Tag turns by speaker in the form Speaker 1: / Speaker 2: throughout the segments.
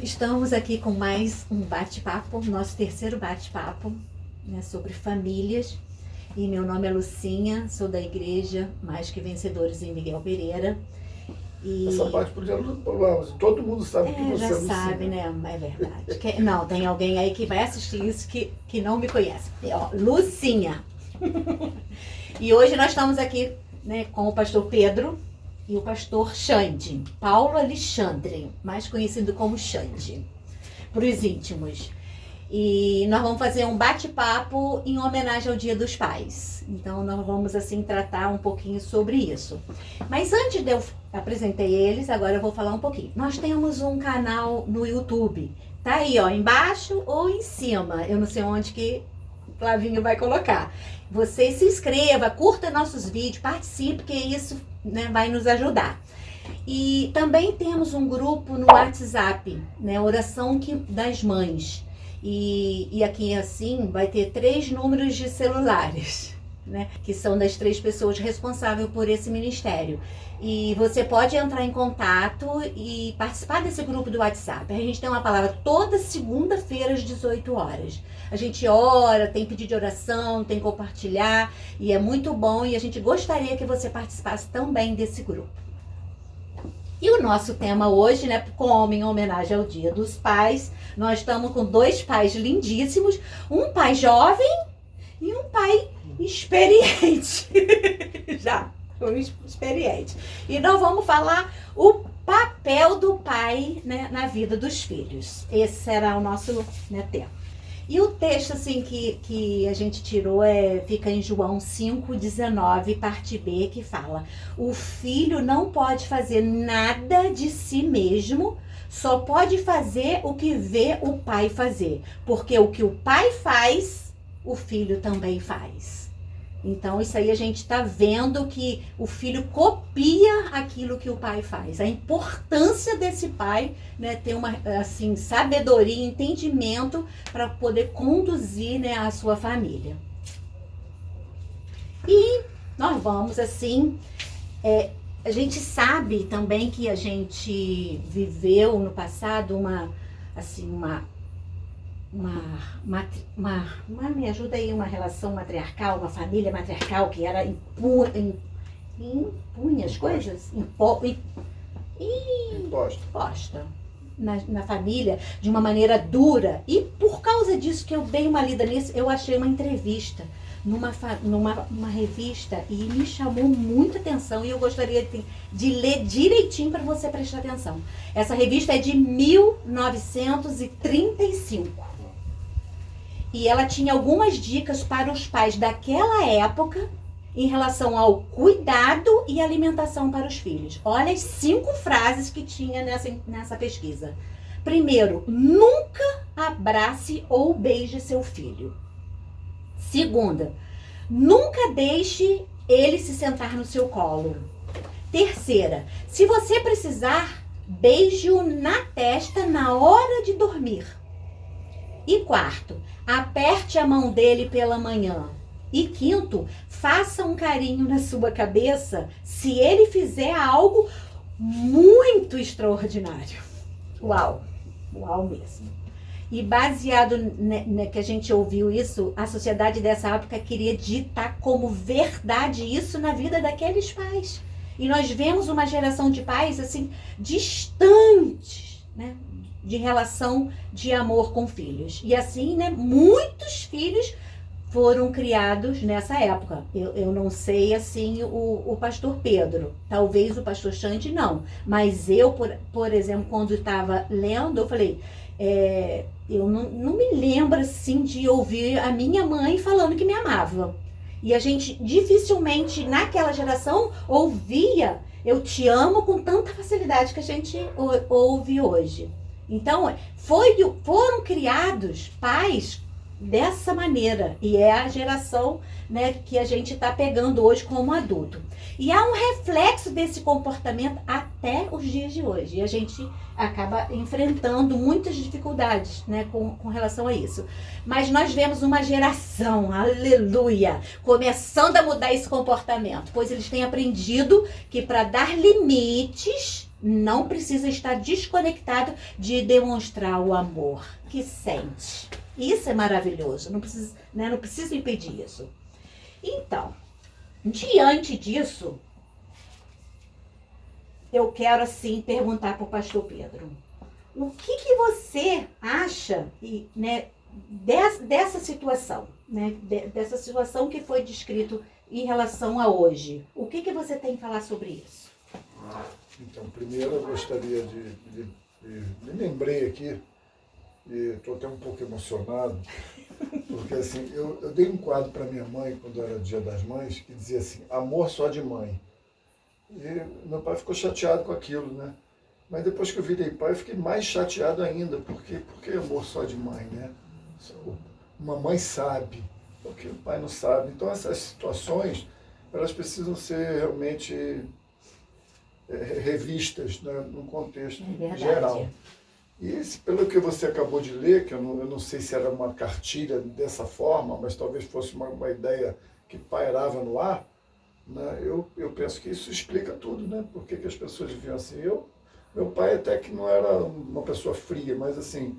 Speaker 1: estamos aqui com mais um bate-papo, nosso terceiro bate-papo, né, sobre famílias. E meu nome é Lucinha, sou da igreja Mais Que Vencedores em Miguel Pereira. E...
Speaker 2: Essa parte podia falar, todo mundo sabe que você
Speaker 1: já
Speaker 2: é Lucinha.
Speaker 1: sabe, né? É verdade. Não, tem alguém aí que vai assistir isso que não me conhece. Ó, Lucinha. E hoje nós estamos aqui, né, com o pastor Pedro e o pastor Xande, Paulo Alexandre, mais conhecido como Xande, para os íntimos. E nós vamos fazer um bate-papo em homenagem ao Dia dos Pais. Então nós vamos assim tratar um pouquinho sobre isso. Mas antes de eu apresentei eles, agora eu vou falar um pouquinho. Nós temos um canal no YouTube. Tá aí, ó, embaixo ou em cima. Eu não sei onde que o Flavinho vai colocar. Você se inscreva, curta nossos vídeos, participe, que isso, né, vai nos ajudar. E também temos um grupo no WhatsApp, né, Oração das Mães. E aqui assim vai ter 3 números de celulares, né, que são das 3 pessoas responsáveis por esse ministério. E você pode entrar em contato e participar desse grupo do WhatsApp. A gente tem uma palavra toda segunda-feira às 18 horas. A gente ora, tem pedido de oração, tem compartilhar, e é muito bom, e a gente gostaria que você participasse também desse grupo. E o nosso tema hoje, né, como em homenagem ao Dia dos Pais, nós estamos com 2 pais lindíssimos, um pai jovem e um pai experiente. Já, um experiente. E nós vamos falar o papel do pai, né, na vida dos filhos. Esse será o nosso, né, tema. E o texto assim que a gente tirou fica em João 5,19, parte B, que fala: o filho não pode fazer nada de si mesmo, só pode fazer o que vê o pai fazer. Porque o que o pai faz, o filho também faz. Então, isso aí a gente está vendo que o filho copia aquilo que o pai faz. A importância desse pai, né, ter uma assim, sabedoria, entendimento para poder conduzir, né, a sua família. E nós vamos assim, a gente sabe também que a gente viveu no passado me ajuda aí, uma relação matriarcal, uma família matriarcal que era impunha as coisas, imposta na família de uma maneira dura. E por causa disso que eu dei uma lida nisso, eu achei uma entrevista numa revista e me chamou muita atenção, e eu gostaria de ler direitinho para você prestar atenção. Essa revista é de 1935. E ela tinha algumas dicas para os pais daquela época em relação ao cuidado e alimentação para os filhos. Olha as 5 frases que tinha nessa pesquisa. Primeiro, nunca abrace ou beije seu filho. Segunda, nunca deixe ele se sentar no seu colo. Terceira, se você precisar, beije-o na testa na hora de dormir. E quarto, aperte a mão dele pela manhã. E quinto, faça um carinho na sua cabeça se ele fizer algo muito extraordinário. Uau, uau mesmo. E baseado que a gente ouviu isso, a sociedade dessa época queria ditar como verdade isso na vida daqueles pais. E nós vemos uma geração de pais assim distantes, né, de relação de amor com filhos. E assim, né, muitos filhos foram criados nessa época. Eu não sei, assim, o pastor Pedro. Talvez o pastor Xande não. Mas eu, por exemplo, quando estava lendo, eu falei... eu não me lembro, assim, de ouvir a minha mãe falando que me amava. E a gente dificilmente, naquela geração, ouvia "eu te amo" com tanta facilidade que a gente ouve hoje. Então, foram criados pais dessa maneira, e é a geração, né, que a gente está pegando hoje como adulto. E há um reflexo desse comportamento até os dias de hoje, e a gente acaba enfrentando muitas dificuldades, né, com relação a isso. Mas nós vemos uma geração, aleluia, começando a mudar esse comportamento, pois eles têm aprendido que para dar limites não precisa estar desconectado de demonstrar o amor que sente. Isso é maravilhoso, não precisa, né, não precisa impedir isso. Então, diante disso, eu quero assim perguntar para o pastor Pedro, o que você acha, né, dessa situação, né, dessa situação que foi descrito em relação a hoje? O que você tem que falar sobre isso?
Speaker 2: Então, primeiro eu gostaria me lembrei aqui, e estou até um pouco emocionado, porque assim, eu dei um quadro para minha mãe, quando era Dia das Mães, que dizia assim, amor só de mãe. E meu pai ficou chateado com aquilo, né? Mas depois que eu virei pai, eu fiquei mais chateado ainda, porque amor só de mãe, né? Uma mãe sabe, porque o pai não sabe. Então essas situações, elas precisam ser realmente revistas, né, num contexto geral. E pelo que você acabou de ler, que eu não sei se era uma cartilha dessa forma, mas talvez fosse uma ideia que pairava no ar, né, eu penso que isso explica tudo, né? Por que as pessoas viviam assim. Meu pai até que não era uma pessoa fria, mas assim,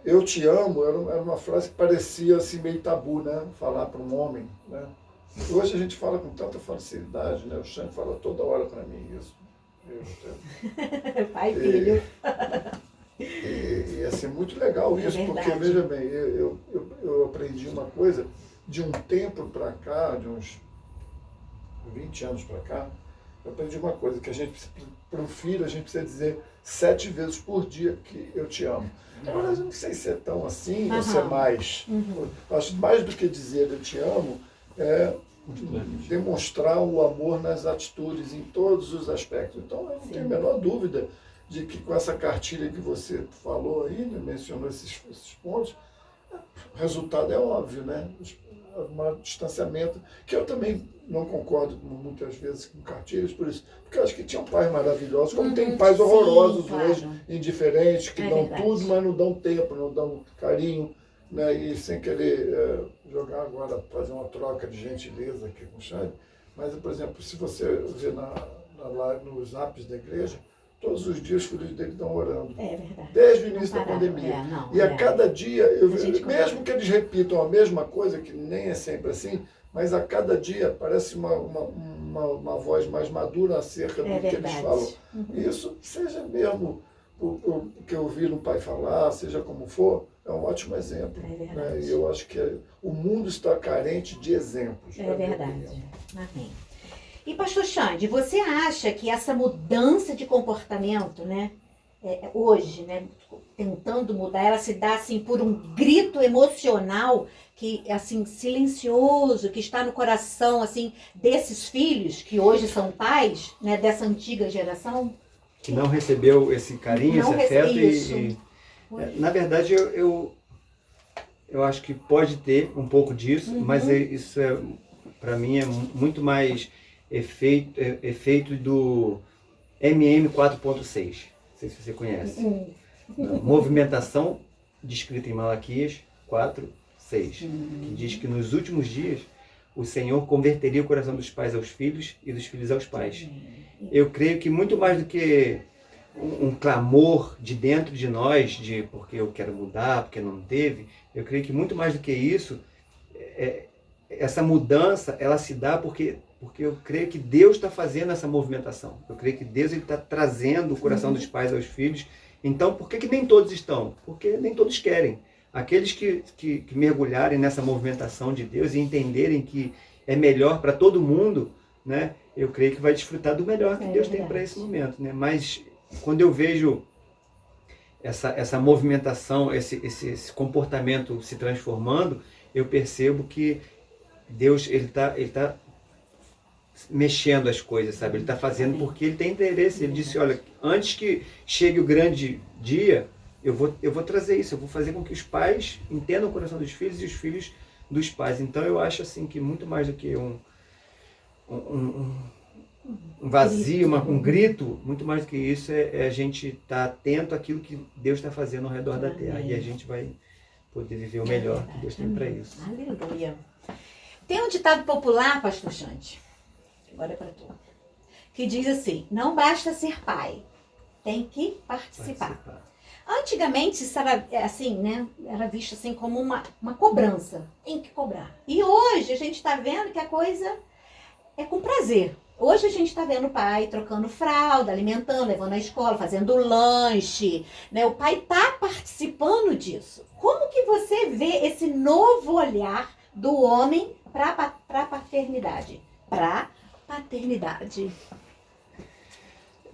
Speaker 2: eu te amo era uma frase que parecia assim meio tabu, né? Falar para um homem, né? Hoje a gente fala com tanta facilidade, né? O Xande fala toda hora para mim isso.
Speaker 1: Pai e filho.
Speaker 2: E assim, muito legal isso, porque, veja bem, eu aprendi uma coisa, de um tempo para cá, de uns 20 anos para cá, eu aprendi uma coisa, que a gente, para um filho, a gente precisa dizer 7 vezes por dia que eu te amo. Agora, eu não sei se é tão assim, ou se é mais. Acho que mais do que dizer eu te amo, é demonstrar o amor nas atitudes, em todos os aspectos. Então, eu não tenho a menor dúvida de que com essa cartilha que você falou aí, né, mencionou esses pontos, o resultado é óbvio, né? Um distanciamento, que eu também não concordo muitas vezes com cartilhas, por isso, porque eu acho que tinham pais maravilhosos, como tem pais horrorosos hoje, indiferentes, que dão tudo, mas não dão tempo, não dão carinho, né? E sem querer jogar agora, fazer uma troca de gentileza aqui com o Xande, mas, por exemplo, se você ver nos apps da igreja, todos os dias os filhos dele estão orando.
Speaker 1: É verdade.
Speaker 2: Desde o início da pandemia. E a cada dia, mesmo que eles repitam a mesma coisa, que nem é sempre assim, mas a cada dia parece uma voz mais madura acerca do que eles falam. Isso, seja mesmo o que eu ouvi no pai falar, seja como for, é um ótimo exemplo. Né? E eu acho que o mundo está carente de exemplos.
Speaker 1: É verdade. Amém. E pastor Xande, você acha que essa mudança de comportamento, né, hoje, né, tentando mudar, ela se dá assim por um grito emocional que assim silencioso, que está no coração assim desses filhos que hoje são pais, né, dessa antiga geração?
Speaker 3: Que não recebeu esse carinho, esse afeto na verdade eu acho que pode ter um pouco disso, mas isso para mim é muito mais efeito do MM 4.6, não sei se você conhece. Movimentação descrita em Malaquias 4:6, que diz que nos últimos dias o Senhor converteria o coração dos pais aos filhos e dos filhos aos pais. Eu creio que muito mais do que um clamor de dentro de nós, de porque eu quero mudar, porque não teve, eu creio que muito mais do que isso, essa mudança, ela se dá porque eu creio que Deus está fazendo essa movimentação. Eu creio que Deus está trazendo o coração dos pais aos filhos. Então, por que nem todos estão? Porque nem todos querem. Aqueles que mergulharem nessa movimentação de Deus e entenderem que é melhor para todo mundo, né, eu creio que vai desfrutar do melhor que Deus tem para esse momento. Né? Mas quando eu vejo essa movimentação, esse comportamento se transformando, eu percebo que Deus ele tá mexendo as coisas, sabe? Ele está fazendo porque ele tem interesse. Ele disse, olha, antes que chegue o grande dia, eu vou trazer isso, eu vou fazer com que os pais entendam o coração dos filhos e os filhos dos pais. Então eu acho assim que muito mais do que um vazio, um grito, muito mais do que isso é a gente estar atento àquilo que Deus está fazendo ao redor da terra. E a gente vai poder viver o melhor que Deus tem para isso. Aleluia.
Speaker 1: Tem um ditado popular, pastor Xande, agora é para tu, que diz assim: não basta ser pai, tem que participar. Antigamente isso era assim, né? Era visto assim como uma cobrança. Tem que cobrar. E hoje a gente está vendo que a coisa é com prazer. Hoje a gente está vendo o pai trocando fralda, alimentando, levando à escola, fazendo lanche, né? O pai está participando disso. Como que você vê esse novo olhar do homem para a paternidade? Para paternidade.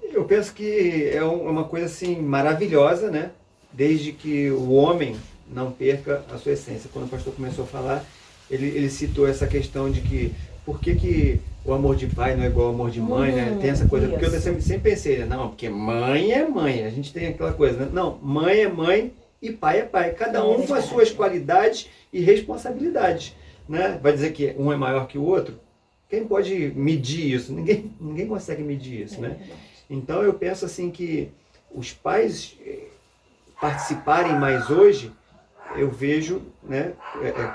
Speaker 3: Eu penso que é uma coisa assim maravilhosa, né? Desde que o homem não perca a sua essência. Quando o pastor começou a falar, ele citou essa questão de que por que o amor de pai não é igual ao amor de mãe, né? Tem essa coisa, porque eu sempre pensei, né? Não, porque mãe é mãe, a gente tem aquela coisa, né? Não, mãe é mãe e pai é pai, cada um com as suas qualidades e responsabilidades, né? Vai dizer que um é maior que o outro? Quem pode medir isso? Ninguém consegue medir isso, né? Então eu penso assim que os pais participarem mais hoje, eu vejo, né,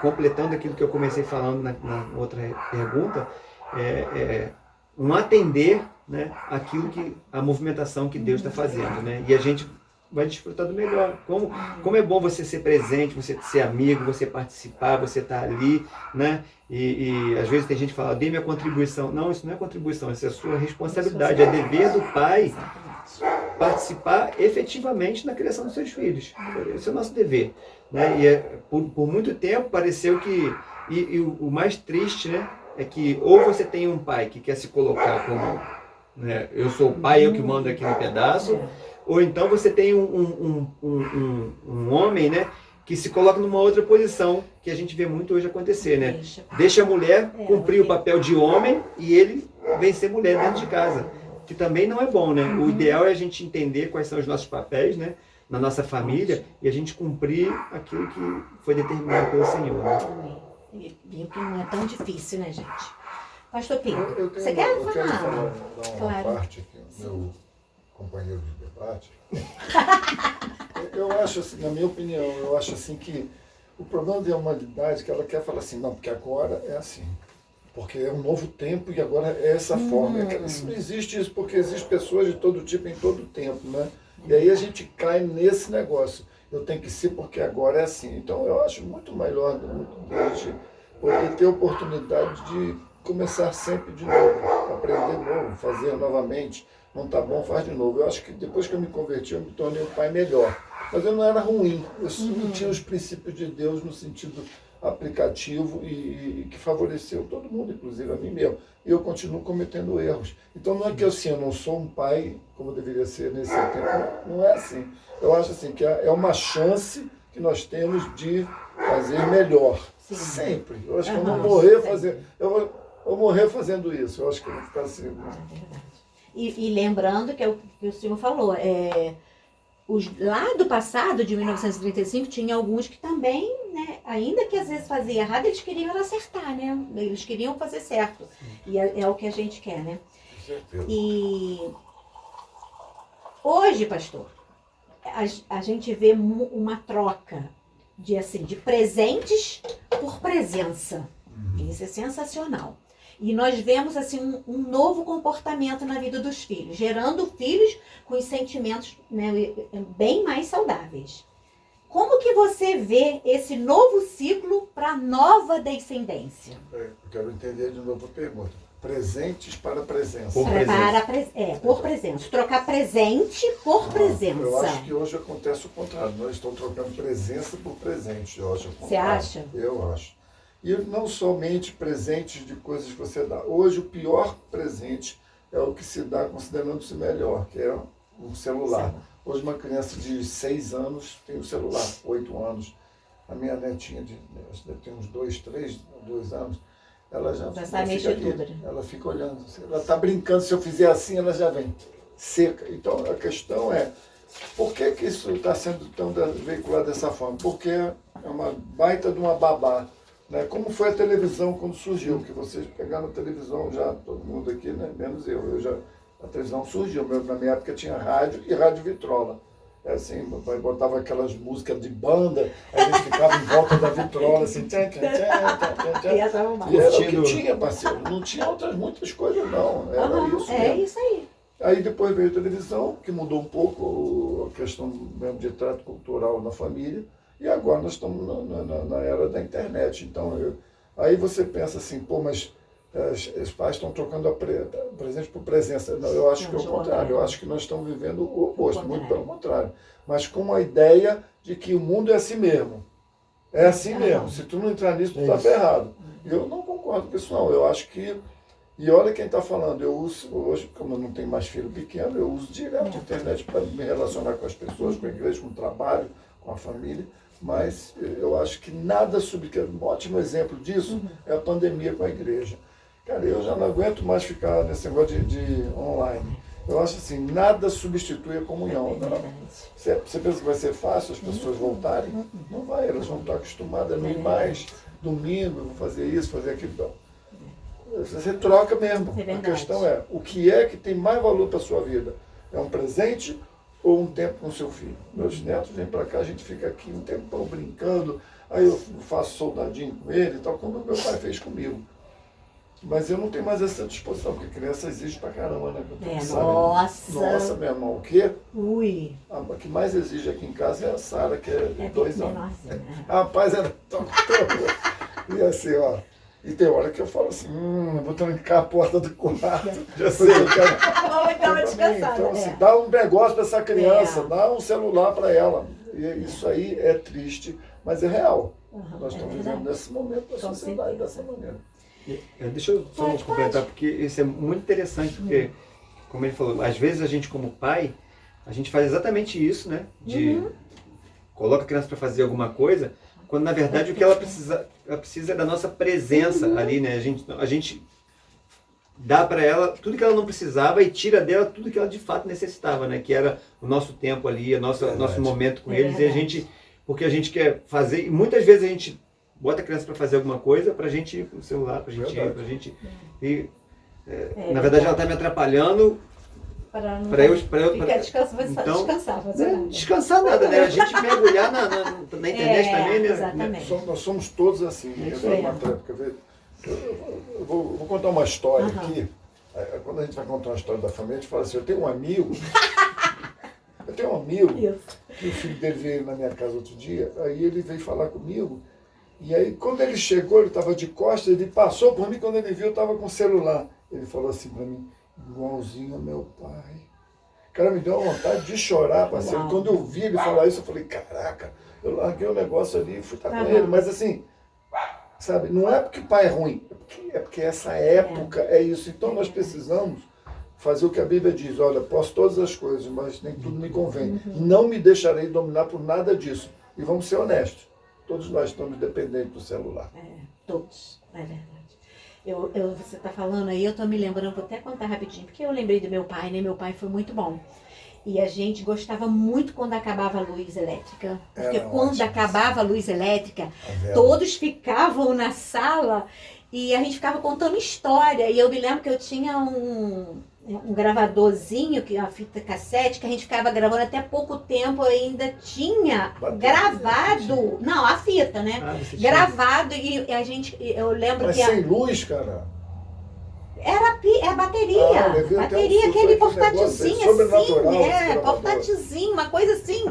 Speaker 3: completando aquilo que eu comecei falando na outra pergunta, um atender, né, aquilo que a movimentação que Deus está fazendo, né? E a gente vai desfrutar do melhor. Como é bom você ser presente, você ser amigo, você participar, você estar ali, né? E às vezes tem gente que fala, dê minha contribuição. Não, isso não é contribuição, isso é a sua responsabilidade, é dever do pai participar efetivamente na criação dos seus filhos. Esse é o nosso dever, né? E por muito tempo pareceu que, e o mais triste, né, é que ou você tem um pai que quer se colocar como, né, eu sou o pai, eu que mando aqui no pedaço, ou então você tem um homem, né, que se coloca numa outra posição, que a gente vê muito hoje acontecer, né? Deixa a mulher cumprir o papel de homem e ele vencer mulher dentro de casa, que também não é bom, né? O ideal é a gente entender quais são os nossos papéis, né, na nossa família, e a gente cumprir aquilo que foi determinado pelo Senhor, né?
Speaker 1: Viu que não é tão difícil, né, gente? Pastor Pedro, você
Speaker 2: quer
Speaker 1: falar?
Speaker 2: Dar uma parte aqui, meu companheiro de debate. Eu acho assim, na minha opinião, eu acho assim que o problema da humanidade é que ela quer falar assim, não, porque agora é assim. Porque é um novo tempo e agora é essa forma. Isso não existe isso, porque existem pessoas de todo tipo em todo tempo, né? E aí a gente cai nesse negócio. Eu tenho que ser porque agora é assim. Então eu acho muito melhor a gente poder ter oportunidade de começar sempre de novo, aprender de novo, fazer novamente. Não está bom, faz de novo. Eu acho que depois que eu me converti, eu me tornei um pai melhor. Mas eu não era ruim. Eu não tinha os princípios de Deus no sentido aplicativo e que favoreceu todo mundo, inclusive a mim mesmo. E eu continuo cometendo erros. Então não é que eu não sou um pai como deveria ser nesse tempo. Não é assim. Eu acho assim que é uma chance que nós temos de fazer melhor. Sim. Sempre. Eu acho que eu vou morrer fazendo. Eu vou morrer fazendo isso. Eu acho que eu vou ficar assim.
Speaker 1: É verdade. E lembrando que é o que o senhor falou, lá do passado, de 1935, tinha alguns que também, né, ainda que às vezes fazia errado, eles queriam acertar, né? Eles queriam fazer certo. E é o que a gente quer, né? E hoje, pastor, a gente vê uma troca de presentes por presença. Isso é sensacional. E nós vemos assim um novo comportamento na vida dos filhos, gerando filhos com os sentimentos, né, bem mais saudáveis. Como que você vê esse novo ciclo para a nova descendência?
Speaker 2: Eu quero entender de novo a pergunta. Presentes para presença.
Speaker 1: Por presença. Trocar presente por presença.
Speaker 2: Eu acho que hoje acontece o contrário. Nós estamos trocando presença por presente.
Speaker 1: Você acha?
Speaker 2: Eu acho. E não somente presentes de coisas que você dá. Hoje o pior presente é o que se dá considerando-se melhor, que é um celular. Hoje uma criança de 6 anos tem um celular, 8 anos. A minha netinha, deve ter uns 2 anos, ela já fica ali, tudo, né? Ela fica olhando. Ela está brincando, se eu fizer assim, ela já vem seca. Então a questão é, por que isso está sendo tão veiculado dessa forma? Porque é uma baita de uma babá. Né? Como foi a televisão quando surgiu, que vocês pegaram a televisão já, todo mundo aqui, né? Menos eu. A televisão surgiu, na minha época tinha rádio e rádio vitrola. É assim, meu pai botava aquelas músicas de banda, aí a gente ficava em volta da vitrola, assim, tchan, tchan, tchan, tchan, tchan.
Speaker 1: E essa arrumada.
Speaker 2: E era o que tinha, parceiro. Não tinha outras muitas coisas, não. Era isso
Speaker 1: É
Speaker 2: mesmo.
Speaker 1: isso aí.
Speaker 2: Aí depois veio a televisão, que mudou um pouco a questão mesmo de trato cultural na família, e agora nós estamos na era da internet. Então, aí você pensa assim, pô, mas os pais estão trocando presente por presença. Não, eu acho que é o contrário. Eu acho que nós estamos vivendo o oposto, muito pelo contrário. Mas com a ideia de que o mundo é assim mesmo. É assim mesmo. Se tu não entrar nisso, tu está ferrado. Eu não concordo com isso, não. Eu acho que... E olha quem está falando. Eu uso, hoje, como eu não tenho mais filho pequeno, eu uso direto a internet para me relacionar com as pessoas, com a igreja, com o trabalho, com a família. Mas eu acho que nada um ótimo exemplo disso é a pandemia com a igreja. Cara, eu já não aguento mais ficar nesse negócio de online. Eu acho assim, nada substitui a comunhão. Não. Você pensa que vai ser fácil as pessoas voltarem? Não vai, elas vão estar acostumadas a não ir mais domingo, vou fazer isso, fazer aquilo. Não. Você troca mesmo. A questão é, o que tem mais valor para a sua vida? É um presente ou um tempo com seu filho? Meus netos vêm para cá, a gente fica aqui um tempão brincando, aí eu faço soldadinho com ele e tal, como meu pai fez comigo. Mas eu não tenho mais essa disposição, porque criança exige pra caramba, né?
Speaker 1: Nossa!
Speaker 2: Nossa, meu irmão, o quê?
Speaker 1: Ui!
Speaker 2: A que mais exige aqui em casa é a Sara, que é 2 anos.
Speaker 1: Nossa,
Speaker 2: Rapaz, era tão... E assim, ó... E tem hora que eu falo assim, vou trancar a porta do quarto. Já sei, cara. Então, assim, dá um negócio para essa criança, dá um celular para ela. E isso aí é triste, mas é real. Nós estamos vivendo nesse momento da sociedade dessa maneira.
Speaker 3: Deixa eu só completar, porque isso é muito interessante, porque, como ele falou, às vezes a gente como pai, a gente faz exatamente isso, né? Coloca a criança para fazer alguma coisa, quando na verdade o que ela precisa é da nossa presença ali, né? A gente dá para ela tudo que ela não precisava e tira dela tudo que ela de fato necessitava, né? Que era o nosso tempo ali, nosso momento com eles, e porque a gente quer fazer, e muitas vezes a gente bota a criança para fazer alguma coisa, pra gente ir pro celular, pra gente ir. Na verdade ela está me atrapalhando. Para eu
Speaker 1: ficar descansar,
Speaker 3: descansar nada, né? A gente mergulhar na internet também, né?
Speaker 1: Exatamente.
Speaker 2: Nós somos todos assim. Eu vou contar uma história aqui. Quando a gente vai contar uma história da família, a gente fala assim, eu tenho um amigo que o filho dele veio na minha casa outro dia, aí ele veio falar comigo, e aí quando ele chegou, ele estava de costas, ele passou por mim, quando ele viu, eu estava com o celular. Ele falou assim para mim, igualzinho ao meu pai. Cara, me deu uma vontade de chorar, parceiro. Quando eu vi ele falar isso, eu falei, caraca, eu larguei o negócio ali e fui estar com ele. Mas assim, sabe, não é porque o pai é ruim, é porque essa época é isso. Então nós precisamos fazer o que a Bíblia diz, olha, posso todas as coisas, mas nem tudo me convém. Não me deixarei dominar por nada disso. E vamos ser honestos, todos nós estamos dependentes do celular.
Speaker 1: Todos, é verdade. Você está falando aí, eu estou me lembrando, vou até contar rapidinho, porque eu lembrei do meu pai, né? Meu pai foi muito bom. E a gente gostava muito quando acabava a luz elétrica. Porque quando acabava a luz elétrica, todos ficavam na sala e a gente ficava contando história. E eu me lembro que eu tinha um gravadorzinho, a fita cassete, que a gente ficava gravando até pouco tempo, ainda tinha gravado. Não, a fita, né? Gravado e a gente, eu lembro
Speaker 2: Mas
Speaker 1: que...
Speaker 2: sem luz, cara?
Speaker 1: Era bateria. Bateria, aquele portátilzinho assim, portátilzinho, uma coisa assim.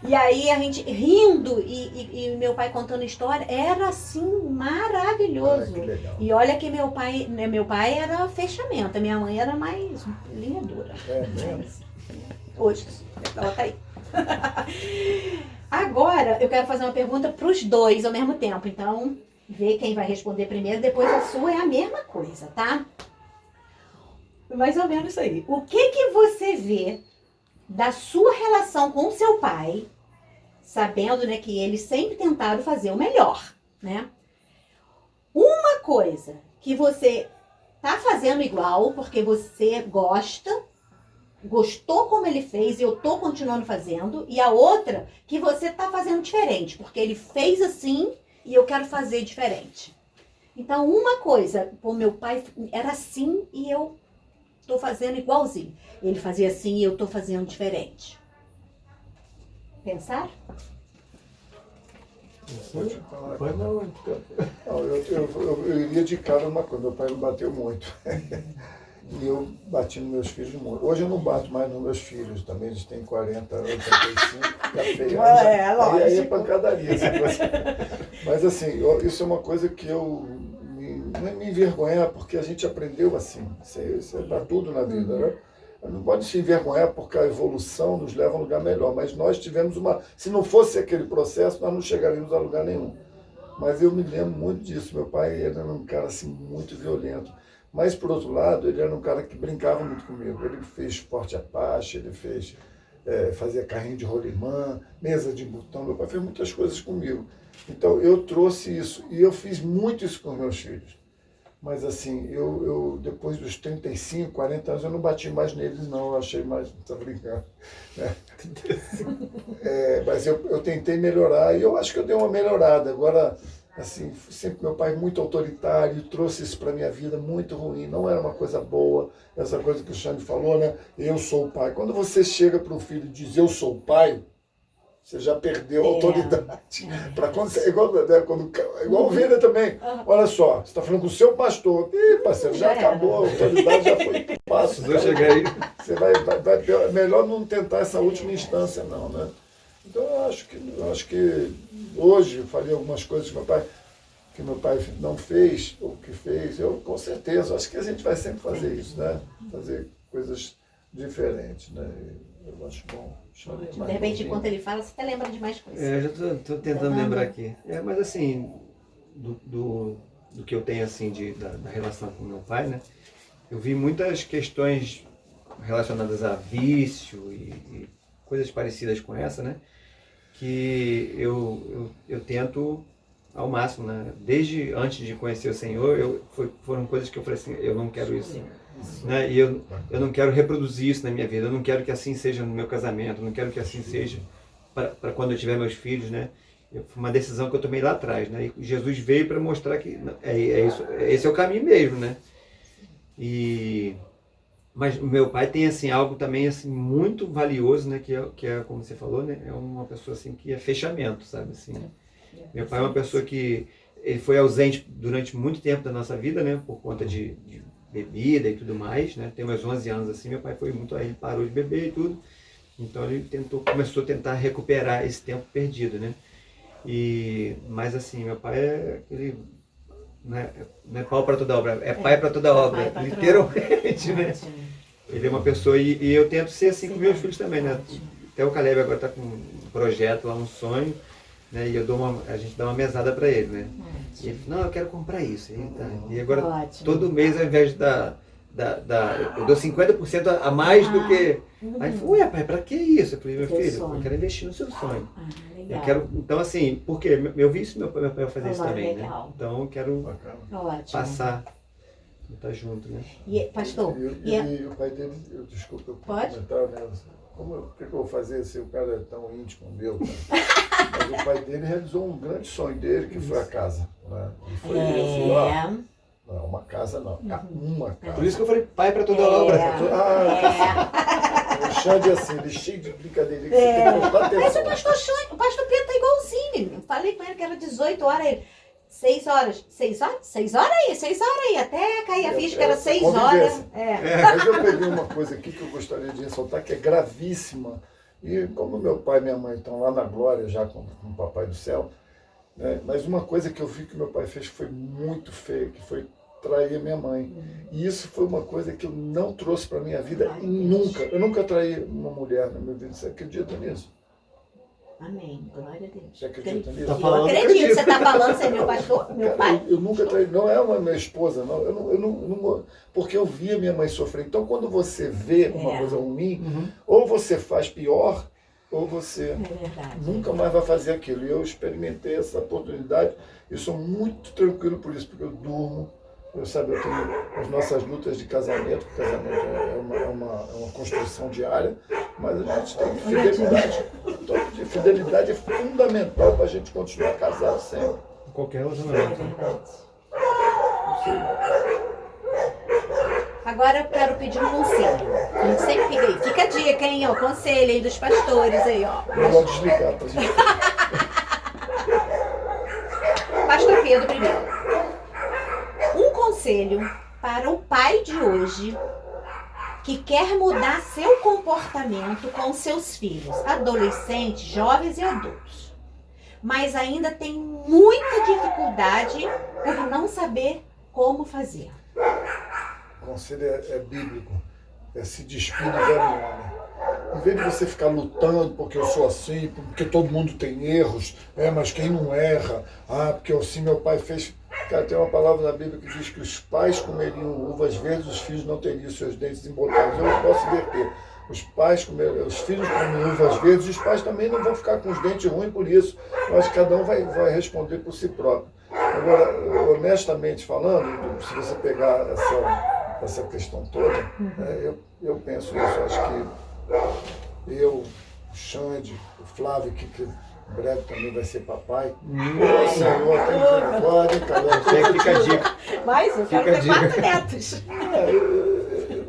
Speaker 1: E aí a gente rindo e meu pai contando história, era assim, maravilhoso. E olha que meu pai era fechamento, a minha mãe era mais linha dura. Hoje, ela tá aí. Agora, eu quero fazer uma pergunta para os dois ao mesmo tempo. Então, vê quem vai responder primeiro, depois a sua é a mesma coisa, tá? Mais ou menos isso aí. O que você vê da sua relação com o seu pai, sabendo, né, que eles sempre tentaram fazer o melhor, né? Uma coisa que você tá fazendo igual, porque você gostou como ele fez e eu tô continuando fazendo, e a outra que você tá fazendo diferente, porque ele fez assim e eu quero fazer diferente. Então, uma coisa, pô, meu pai era assim e eu tô fazendo igualzinho. Ele fazia assim e eu tô fazendo diferente. pensar?
Speaker 2: Pode falar.
Speaker 3: Pode não.
Speaker 2: Não, eu iria de cara numa coisa. Meu pai me bateu muito. E eu bati nos meus filhos muito. Hoje eu não bato mais nos meus filhos também. Eles têm 40, 85. Tá feio. Aí é pancadaria. Mas assim, isso é uma coisa que não é me envergonhar, porque a gente aprendeu assim. Isso é para tudo na vida, né? Não pode se envergonhar porque a evolução nos leva a um lugar melhor. Mas nós tivemos uma... Se não fosse aquele processo, nós não chegaríamos a lugar nenhum. Mas eu me lembro muito disso. Meu pai era um cara assim, muito violento. Mas, por outro lado, ele era um cara que brincava muito comigo. Ele fez esporte Apache, ele fazia carrinho de rolimã, mesa de botão. Meu pai fez muitas coisas comigo. Então, eu trouxe isso. E eu fiz muito isso com os meus filhos. Mas assim, eu depois dos 35, 40 anos, eu não bati mais neles, não. Eu achei mais... Não estou brincando. Né? Mas eu tentei melhorar e eu acho que eu dei uma melhorada. Agora, assim, sempre meu pai muito autoritário, trouxe isso para a minha vida muito ruim. Não era uma coisa boa, essa coisa que o Xande falou, né? Eu sou o pai. Quando você chega para o filho e diz, eu sou o pai... Você já perdeu a autoridade. Igual ovelha também. Olha só, você está falando com o seu pastor. Ih, parceiro, já acabou, a autoridade já foi para o passo. Você vai, melhor não tentar essa última instância, não, né? Então eu acho que hoje eu falei algumas coisas que meu pai não fez, ou que fez, eu com certeza, acho que a gente vai sempre fazer isso, né? Fazer coisas diferentes, né? Eu acho bom.
Speaker 1: De repente, enquanto ele fala, você até lembra de mais coisas.
Speaker 3: Eu já estou tentando lembrar aqui. Mas assim, do que eu tenho assim da relação com meu pai, né? Eu vi muitas questões relacionadas a vício e coisas parecidas com essa, né? Que eu tento ao máximo, né? Desde antes de conhecer o Senhor, foram coisas que eu falei assim, eu não quero isso. Né? E eu não quero reproduzir isso na minha vida, eu não quero que assim seja no meu casamento, eu não quero que assim seja para quando eu tiver meus filhos, né? Foi uma decisão que eu tomei lá atrás, né? E Jesus veio para mostrar que isso, esse é o caminho mesmo, né? Mas o meu pai tem assim algo também assim muito valioso, né? Que é como você falou, né? É uma pessoa assim que é fechamento, sabe assim? Né? Meu pai é uma pessoa que ele foi ausente durante muito tempo da nossa vida, né? Por conta de bebida e tudo mais, né? Tem uns 11 anos assim, meu pai foi muito, aí ele parou de beber e tudo. Então ele começou a tentar recuperar esse tempo perdido, né? Mas assim, meu pai é aquele, não é pau para toda obra, é pai para toda obra, literalmente, né? Ele é uma pessoa, e eu tento ser assim com meus filhos também, né? Até o Caleb agora está com um projeto lá, um sonho, né? E a gente dá uma mesada para ele, né? E ele falou, não, eu quero comprar isso. E agora, todo mês, ao invés eu dou 50% a mais do que... Aí ele falou, ué, pai, para que isso? Eu falei, meu filho, eu quero investir no seu sonho. Eu quero, então assim, porque eu vi isso meu pai fazer isso também, né? Então eu quero passar, estar junto, né?
Speaker 1: E, pastor...
Speaker 2: E o pai dele, desculpa, eu comentar, né? O que eu vou fazer se o cara é tão íntimo meu, cara? Mas o pai dele realizou um grande sonho dele, que foi a casa. Né? E foi não, uma casa não, uma casa.
Speaker 3: Por isso que eu falei pai para toda obra.
Speaker 2: O Xande é assim, ele é cheio de brincadeira, que você tem que prestar atenção.
Speaker 1: Mas o pastor Pedro tá igualzinho. Eu falei com ele que era 18 horas, ele... 6 horas. 6 horas? 6 horas aí. Até cair a ficha que era 6 horas.
Speaker 2: Mas eu peguei uma coisa aqui que eu gostaria de ressaltar, que é gravíssima. E como meu pai e minha mãe estão lá na glória, já com o Papai do Céu, né? Mas uma coisa que eu vi que meu pai fez que foi muito feio, que foi trair a minha mãe. E isso foi uma coisa que eu não trouxe para a minha vida nunca. Eu nunca traí uma mulher na minha vida. Você acredita nisso?
Speaker 1: Amém. Glória a Deus.
Speaker 2: Você acredita nisso?
Speaker 1: Eu acredito. Você está falando, você é meu pastor, meu pai?
Speaker 2: Eu nunca traí. Não é uma minha esposa, não. Eu não. Porque eu via minha mãe sofrer. Então, quando você vê uma coisa ruim, ou você faz pior, ou você nunca mais vai fazer aquilo. E eu experimentei essa oportunidade. E sou muito tranquilo por isso, porque eu durmo. Eu tenho as nossas lutas de casamento. O casamento é uma construção diária, mas a gente tem fidelidade. Fidelidade é fundamental para a gente continuar casado sempre.
Speaker 3: Qualquer relacionamento.
Speaker 1: Agora eu quero pedir um conselho. A gente sempre fica aí. Fica a dica, hein? Ó, conselho aí dos pastores aí, ó.
Speaker 2: Eu vou desligar pra gente.
Speaker 1: Pastor Pedro primeiro. Um conselho para o pai de hoje que quer mudar seu comportamento com seus filhos, adolescentes, jovens e adultos, mas ainda tem muita dificuldade por não saber como fazer.
Speaker 2: O conselho é bíblico, é se despir do velho homem. Em vez de você ficar lutando porque eu sou assim, porque todo mundo tem erros, mas quem não erra, porque assim meu pai fez. Cara, tem uma palavra na Bíblia que diz que os pais comeriam uvas verdes, os filhos não teriam seus dentes embotados. Eu não posso inverter. Os filhos comem uvas verdes, e os pais também não vão ficar com os dentes ruins por isso. Eu acho que cada um vai responder por si próprio. Agora, honestamente falando, se você pegar essa questão toda, eu penso isso. Eu acho que eu, o Xande, o Flávio, que em breve também vai ser papai. Senhor, tem misericórdia, cara.
Speaker 3: Fica a dica.
Speaker 1: Mas eu quero ter 4 netos.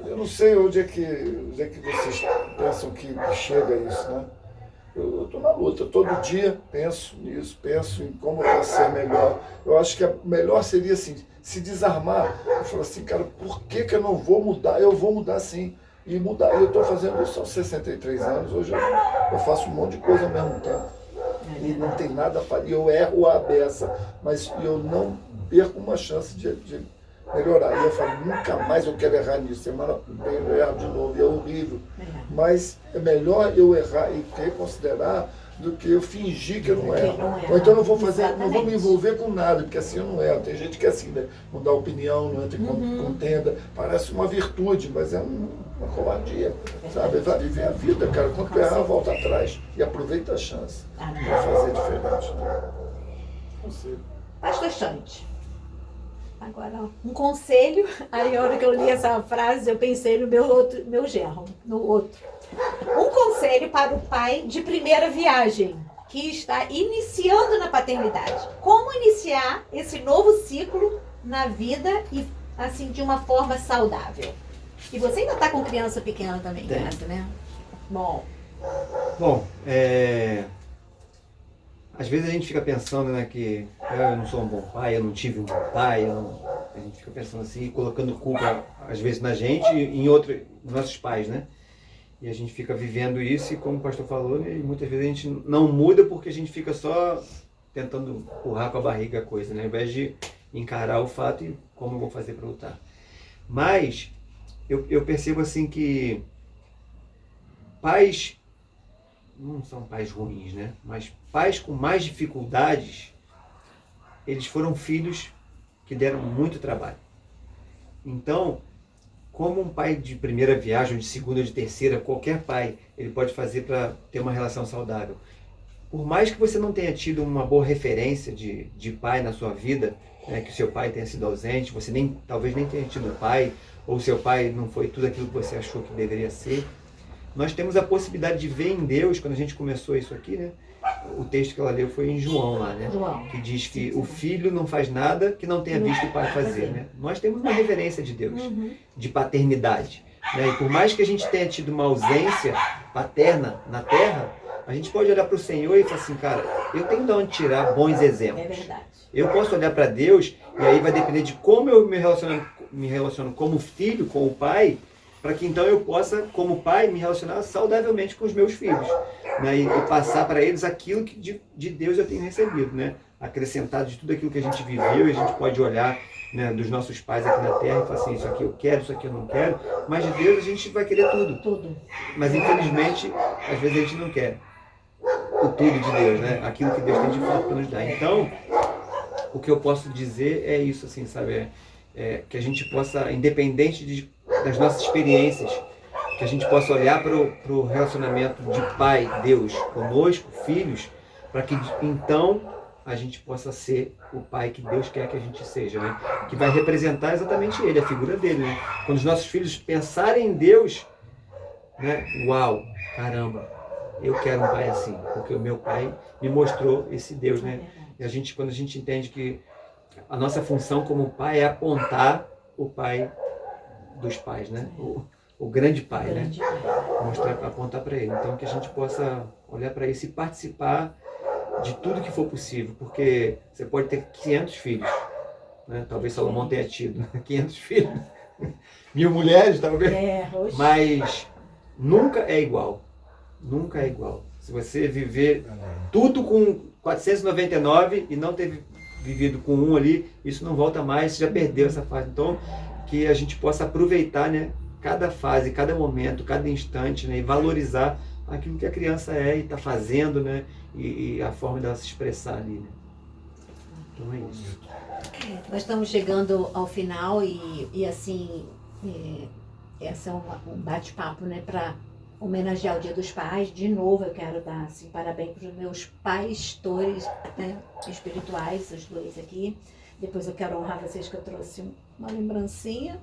Speaker 2: Eu não sei onde é que vocês pensam que chega isso, né? Eu estou na luta, todo dia penso nisso, penso em como vai ser melhor. Eu acho que melhor seria assim, se desarmar. Eu falo assim, cara, por que eu não vou mudar? Eu vou mudar sim. E mudar. Eu estou fazendo isso aos 63 anos, hoje eu faço um monte de coisa ao mesmo tempo. E não tem nada a fazer. Eu erro a beça, mas eu não perco uma chance de melhorar. E eu falo, nunca mais eu quero errar nisso. Semana que vem eu erro de novo, e é horrível. Mas é melhor eu errar e considerar do que eu fingir que eu não erro. Ou então eu não vou fazer, não vou me envolver com nada, porque assim eu não erro. Tem gente que é assim, né? Mudar opinião, não entra em contenda. Parece uma virtude, mas é uma covardia. Sabe? Vai viver a vida, cara. Quando tu errar, volta atrás. E aproveita a chance para fazer diferente. Né?
Speaker 1: Pastor Xande. Agora, um conselho. Aí, a hora que eu li essa frase, eu pensei no meu genro, no outro. Um conselho para o pai de primeira viagem, que está iniciando na paternidade. Como iniciar esse novo ciclo na vida e, assim, de uma forma saudável? E você ainda está com criança pequena também, né? Bom,
Speaker 3: às vezes a gente fica pensando, né, que eu não sou um bom pai, eu não tive um bom pai, a gente fica pensando assim, colocando culpa, às vezes, na gente e nos nossos pais, né? E a gente fica vivendo isso e, como o pastor falou, né, muitas vezes a gente não muda porque a gente fica só tentando empurrar com a barriga a coisa, né? Ao invés de encarar o fato e como eu vou fazer para lutar. Mas eu percebo assim que pais não são pais ruins, né? Mas pais com mais dificuldades, eles foram filhos que deram muito trabalho. Então, como um pai de primeira viagem, ou de segunda, ou de terceira, qualquer pai, ele pode fazer para ter uma relação saudável. Por mais que você não tenha tido uma boa referência de pai na sua vida, né, que o seu pai tenha sido ausente, você talvez nem tenha tido pai, ou seu pai não foi tudo aquilo que você achou que deveria ser, nós temos a possibilidade de ver em Deus, quando a gente começou isso aqui, né? O texto que ela leu foi em João lá, né?
Speaker 1: João.
Speaker 3: Que diz que o filho não faz nada que não tenha visto o pai fazer, né? Nós temos uma reverência de Deus, de paternidade. Né? E por mais que a gente tenha tido uma ausência paterna na terra, a gente pode olhar para o Senhor e falar assim, cara, eu tenho de onde tirar bons exemplos.
Speaker 1: É verdade.
Speaker 3: Eu posso olhar para Deus e aí vai depender de como eu me relaciono como filho com o pai, para que então eu possa, como pai, me relacionar saudavelmente com os meus filhos, né? E passar para eles aquilo que de Deus eu tenho recebido, né? Acrescentado de tudo aquilo que a gente viveu, e a gente pode olhar, né, dos nossos pais aqui na terra e falar assim, isso aqui eu quero, isso aqui eu não quero, mas de Deus a gente vai querer tudo.
Speaker 1: Tudo.
Speaker 3: Mas infelizmente, às vezes a gente não quer o tudo de Deus, né? Aquilo que Deus tem de fato para nos dar. Então, o que eu posso dizer é isso, assim, sabe? Que a gente possa, independente das nossas experiências, que a gente possa olhar para o relacionamento de pai, Deus, conosco, filhos, para que então a gente possa ser o pai que Deus quer que a gente seja, né? Que vai representar exatamente Ele, a figura dele, né? Quando os nossos filhos pensarem em Deus, né? Uau, caramba, eu quero um pai assim, porque o meu pai me mostrou esse Deus, né? E quando a gente entende que a nossa função como pai é apontar o pai dos pais, né? O grande pai, né? Mostrar, apontar para ele. Então que a gente possa olhar para isso e participar de tudo que for possível, porque você pode ter 500 filhos, né? Talvez Salomão tenha tido 500 filhos, 1000 mulheres talvez, mas nunca é igual, nunca é igual. Se você viver tudo com 499 e não ter vivido com um ali, isso não volta mais, você já perdeu essa fase. Então, que a gente possa aproveitar, né, cada fase, cada momento, cada instante, né, e valorizar aquilo que a criança é e está fazendo, né, e a forma dela se expressar ali, né. Então é isso.
Speaker 1: Nós estamos chegando ao final e assim, essa é um bate-papo, né, para homenagear o Dia dos Pais. De novo, eu quero dar assim, parabéns para os meus pastores, né, espirituais, os dois aqui. Depois eu quero honrar vocês que eu trouxe uma lembrancinha.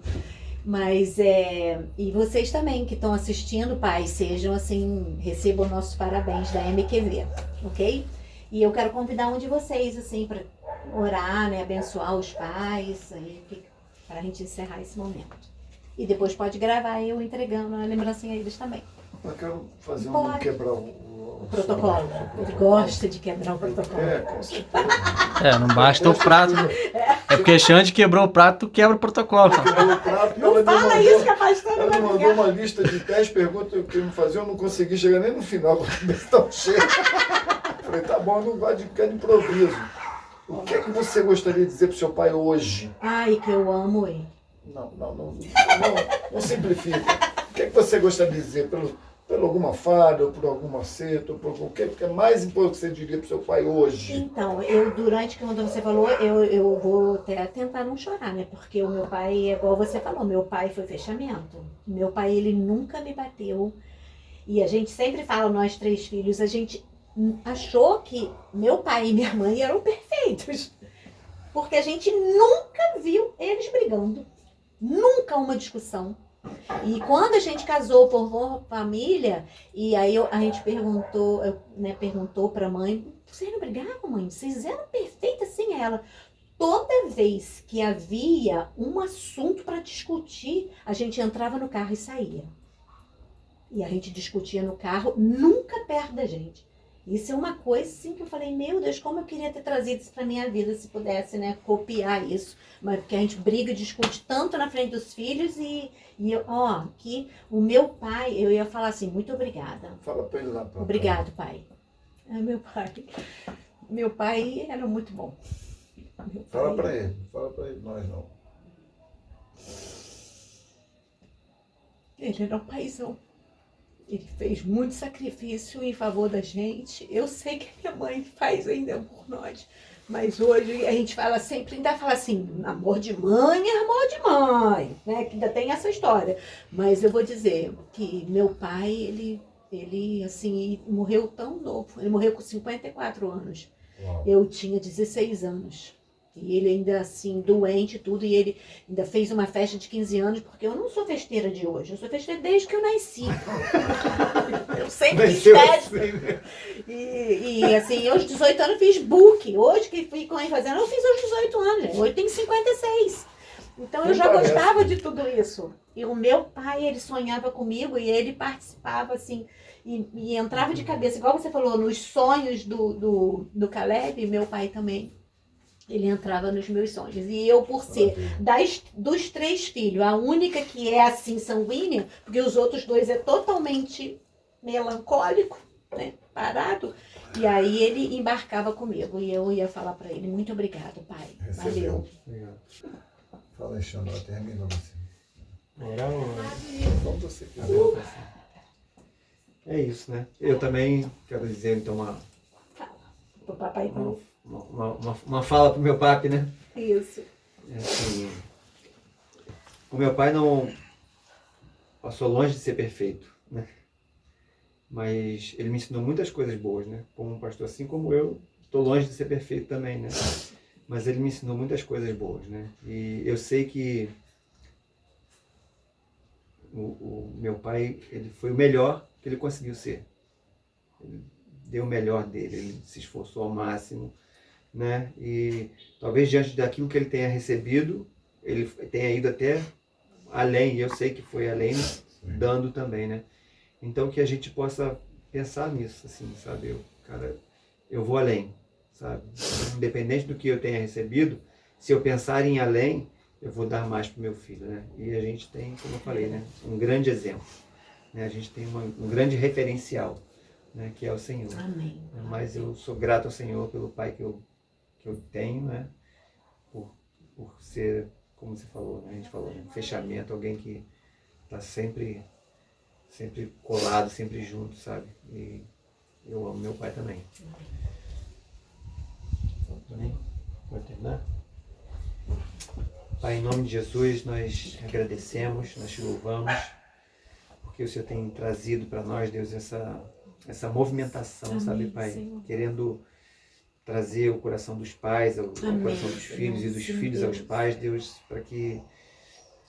Speaker 1: Mas, e vocês também que estão assistindo, pais, sejam assim, recebam nossos parabéns da MQV, ok? E eu quero convidar um de vocês, assim, para orar, né, abençoar os pais, para a gente encerrar esse momento. E depois pode gravar eu entregando a lembrancinha a eles também.
Speaker 2: Eu quero fazer quebrar o
Speaker 1: protocolo. Ele gosta de quebrar o protocolo.
Speaker 2: Com certeza.
Speaker 4: Não basta o prato. É porque Xande quebrou o prato, tu quebra o protocolo.
Speaker 2: Quebrou o prato,
Speaker 1: não fala isso que a pastora
Speaker 2: ela me mandou uma lista de 10 perguntas que eu me fazia, eu não consegui chegar nem no final, com a cabeça tão cheia. Falei, tá bom, eu não gosto de ficar de improviso. O que é que você gostaria de dizer pro seu pai hoje?
Speaker 1: Ai, que eu amo ele.
Speaker 2: Não simplifica. O que é que você gostaria de dizer? Por alguma falha, ou por algum acerto, ou por o que é mais importante que você diria pro seu pai hoje?
Speaker 1: Então, durante quando você falou, eu vou até tentar não chorar, né? Porque o meu pai, igual você falou, meu pai foi fechamento. Meu pai, ele nunca me bateu. E a gente sempre fala, nós 3 filhos, a gente achou que meu pai e minha mãe eram perfeitos. Porque a gente nunca viu eles brigando. Nunca uma discussão. E quando a gente casou, formou família, e aí a gente perguntou pra mãe, vocês não brigavam, mãe? Vocês eram perfeitas sem ela. Toda vez que havia um assunto para discutir, a gente entrava no carro e saía. E a gente discutia no carro, nunca perto da gente. Isso é uma coisa assim que eu falei, meu Deus, como eu queria ter trazido isso pra minha vida, se pudesse, né, copiar isso. Mas porque a gente briga e discute tanto na frente dos filhos e eu, que o meu pai, eu ia falar assim, muito obrigada.
Speaker 2: Fala pra ele lá.
Speaker 1: Obrigado, pai. Meu pai era muito bom.
Speaker 2: Fala pra ele, nós não.
Speaker 1: Ele era um paizão. Ele fez muito sacrifício em favor da gente. Eu sei que minha mãe faz ainda por nós. Mas hoje a gente fala sempre, ainda fala assim, amor de mãe é amor de mãe, né? Que ainda tem essa história. Mas eu vou dizer que meu pai, ele assim, morreu tão novo. Ele morreu com 54 anos. Uau. Eu tinha 16 anos. E ele ainda assim, doente e tudo, e ele ainda fez uma festa de 15 anos, porque eu não sou festeira de hoje, eu sou festeira desde que eu nasci. Eu sempre fiz festa. E assim, aos 18 anos fiz book. Hoje que fui fazendo, eu fiz aos 18 anos, hoje tenho 56. Então eu já gostava de tudo isso. E o meu pai, ele sonhava comigo e ele participava assim, e entrava de cabeça, igual você falou, nos sonhos do Caleb, meu pai também. Ele entrava nos meus sonhos. E eu, por ser dos 3 filhos, a única que é assim sanguínea, porque os outros 2 é totalmente melancólico, né? Parado. E aí ele embarcava comigo. E eu ia falar para ele, muito obrigado, pai. Valeu.
Speaker 2: Fala aí, Xandó, termina você.
Speaker 3: Como você quiser. É isso, né? Eu também quero dizer, então,
Speaker 1: Pro papai também.
Speaker 3: Uma fala pro meu papi, né?
Speaker 1: Isso.
Speaker 3: Assim, o meu pai não passou longe de ser perfeito, né? Mas ele me ensinou muitas coisas boas, né? Como um pastor, assim como eu, estou longe de ser perfeito também, né? Mas ele me ensinou muitas coisas boas, né? E eu sei que o meu pai, ele foi o melhor que ele conseguiu ser. Ele deu o melhor dele, ele se esforçou ao máximo, né? E talvez diante daquilo que ele tenha recebido, ele tenha ido até além, e eu sei que foi além, dando também, né? Então que a gente possa pensar nisso, assim, sabe? Eu vou além, sabe? Independente do que eu tenha recebido, se eu pensar em além, eu vou dar mais para o meu filho, né? E a gente tem, como eu falei, né? Um grande exemplo, né? A gente tem um grande referencial, né? Que é o Senhor.
Speaker 1: Amém.
Speaker 3: Mas eu sou grato ao Senhor pelo pai que eu tenho, né? Por ser, como você falou, né? A gente falou, um fechamento, alguém que está sempre colado, sempre junto, sabe? E eu amo meu pai também. Amém? Pode terminar? Pai, em nome de Jesus, nós agradecemos, nós te louvamos, porque o Senhor tem trazido para nós, Deus, essa movimentação, amém, sabe, Pai? Senhor. Querendo trazer o coração dos pais ao coração dos filhos e dos filhos aos pais, Deus, para que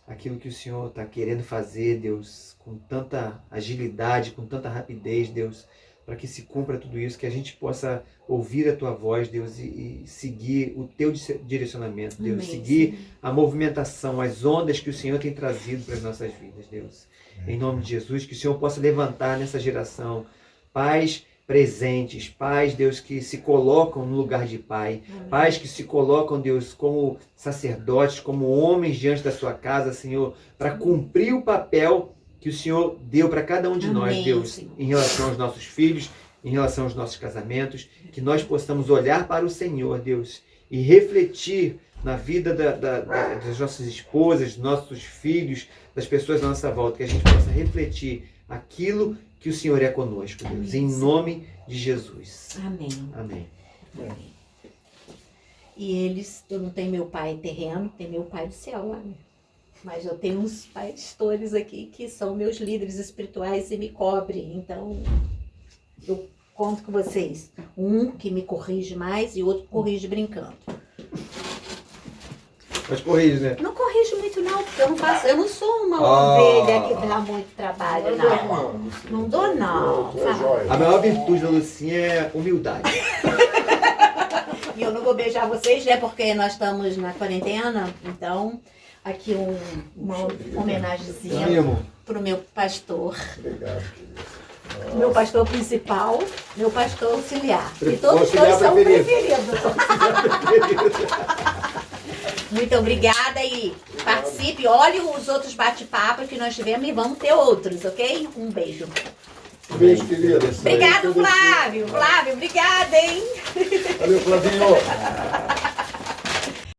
Speaker 3: aquilo que o Senhor está querendo fazer, Deus, com tanta agilidade, com tanta rapidez, Deus, para que se cumpra tudo isso, que a gente possa ouvir a Tua voz, Deus, e seguir o Teu direcionamento, Deus, amém, seguir sim. A movimentação, as ondas que o Senhor tem trazido para as nossas vidas, Deus. Em nome de Jesus, que o Senhor possa levantar nessa geração pais presentes, pais, Deus, que se colocam no lugar de pai, amém. Pais que se colocam, Deus, como sacerdotes, como homens diante da sua casa, Senhor, para cumprir o papel que o Senhor deu para cada um de amém, nós, Deus, Senhor. Em relação aos nossos filhos, em relação aos nossos casamentos, que nós possamos olhar para o Senhor, Deus, e refletir na vida das nossas esposas, dos nossos filhos, das pessoas à nossa volta, que a gente possa refletir aquilo que o Senhor é conosco, Deus, amém, em nome de Jesus.
Speaker 1: Amém.
Speaker 3: Amém.
Speaker 1: Amém. E eu não tenho meu pai terreno, tem meu pai do céu lá, né? Mas eu tenho uns pastores aqui que são meus líderes espirituais e me cobrem. Então, eu conto com vocês. Um que me corrige mais e outro que corrige brincando.
Speaker 3: Mas corrige, né?
Speaker 1: Não corrijo muito não, porque eu não sou uma ovelha que dá muito trabalho, não. Não dou não.
Speaker 3: A maior virtude da Lucinha é humildade.
Speaker 1: E eu não vou beijar vocês, né? Porque nós estamos na quarentena, então... Aqui uma homenagemzinha para o meu pastor. Obrigado, querido. Meu pastor principal, meu pastor auxiliar. E todos os dois são preferidos. Muito obrigada e participe. Olhe os outros bate-papos que nós tivemos e vamos ter outros, ok? Um beijo.
Speaker 2: Um beijo, querida.
Speaker 1: Obrigado, Flávio. Flávio, obrigada, hein?
Speaker 2: Valeu, Flavinho.